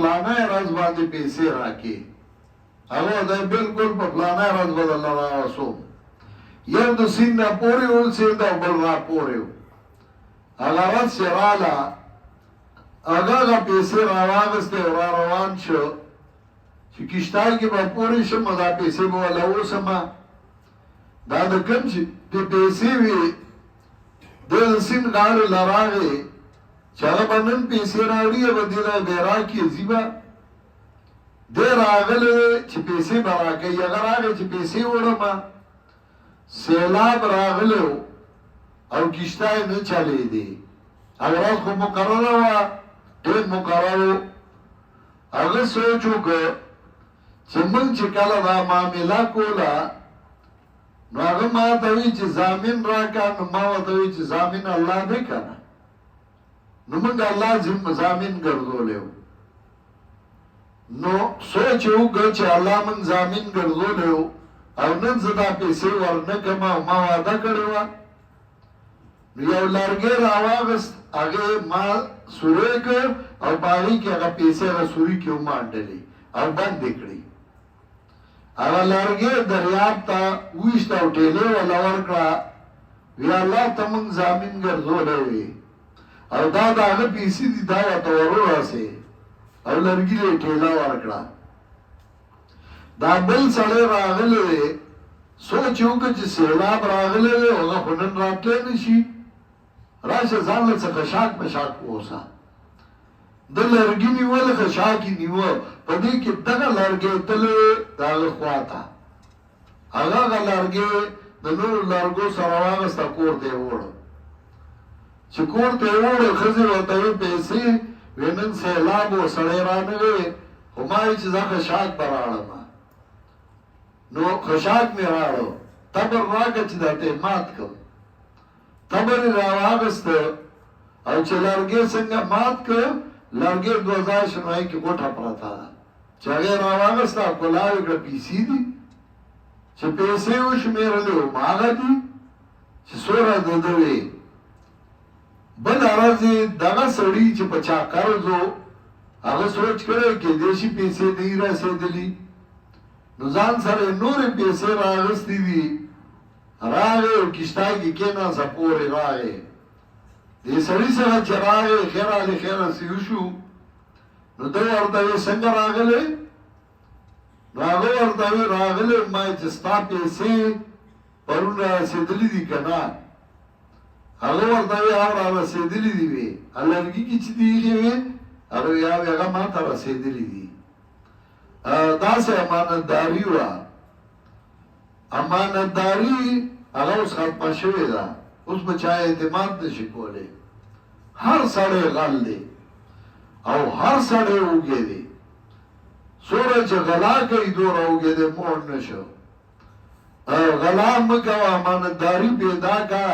پلانه ورځ باندې پیسې راکې هغه دا بالکل په پلانه ورځ بدل راوسو یو د سین نه پورې ولسې دا بل را پورې هغه ورځ سراله هغه پیسې راواغسته او روان شو چې کشتای کې به پورې شم دا پیسې به ولا اوسم دا د کوم چې د پیسې وي د سین غاړه لراغه چې هغه باندې پیسې راوړي به د بیراکي زیبا د راغله چې پیسې براکه یې راغله چې پیسې وړم سیلاب راغلو او کشتای نه چلے دی اگر خو مقرره وا ډېر مقرره هغه سوچو که چې موږ چې کله دا معامله کوله نو هغه ما ته وی چې ضامن راکا نو ما ورته وی چې ضامن الله دی کنه نو موږ الله ضامن ګرځولیو نو سوچ وکړ چې الله موږ ضامن ګرځولیو او نن زه دا پیسې ورنکم او ما وعده کړې وه نو یو لرګی راواغست هغې ما سوری کړ او په هغې کې هغه پیسې هغه سوري کې ومانډلې او بندې کړې هغه لرګی دریاب ته وویشت او ټېلې وله ورکړه وی الله ته موږ ضامن ګرځولی وې او دا د هغه پیسې دي دا ورته ورورسې او لرګي له ټېله ورکړه دا بل سړی راغلی دی سوچ یې وکړه چې سیلاب راغلی دی هغه خو نن راتلی نه شي راشه ځان له څه خشاک مشاک واوسه د لرګي نیول خشاک یې نیوه په دې کې دغه لرګی تللی د هغه خوا ته هغه لرګی د نورو لرګو سره واغسته کور ته یې ووړه چې کور ته یې ووړه ښځې ورته ویې پیسې وی نن سیلاب و سړی رانغی خو ما وی چې زه خشاک به راړم نو خشاک مې راړو تبر راکړه چې دا ته مات کړم تبر یې راواغسته او چې لرګی څنګه مات کړ لرګی دوه ځای شو نو هغې کې ګوټه پرته ده چې هغې راواغسته او کلاو یې کړه پیسې دي چې پیسې وشمېرلې هماغه دي چې څومره د ده وې بل ورځ دغه سړي چې په چا قرض و هغه سوچ کړی کېدای شي پیسې نه یې رسېدلي نو ځان سره یې نورې پیسې راغستې دي راغی او کشتای کې کېناسته پورې راغی دې سړي سره چې راغی خیراله خیره سیو شو نو ده ورته ویې څنګه راغلی نو هغه ورته ویې راغلی ما چې ستا پیسې پرون رسېدلي دي که نه هغه ورته وی او را رسېدلي دي وې لرګي کې چې دي ایښې وې هغه وی هغه ما ته رسېدلي دي داسې امانتداري وه امانتداري هغه اوس ختمه شوې ده اوس به چا اعتماد نشي کولی هر سړی غل دی او هر سړی اوږې دی څومره چې غلا کوي دومره اوږې دی موړ نشو غلا مه کوه امانتداري پیدا که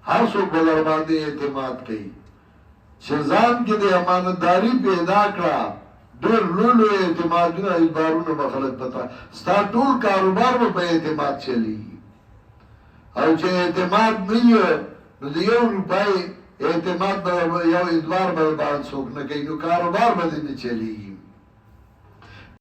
هر څوک به در باندې اعتماد کوي چې ځان کې د امانتداري پیدا کړه ډېر لوی لوی اعتمادونه اعتبارونه به خلک پته ستا ټول کاروبار به په اعتماد چلیږي او چې اعتماد نه وي نو د یو روپۍ اعتماد به یو اعتبار به باندې څوک نه کوي نو کاروبار به دې نه چلیږي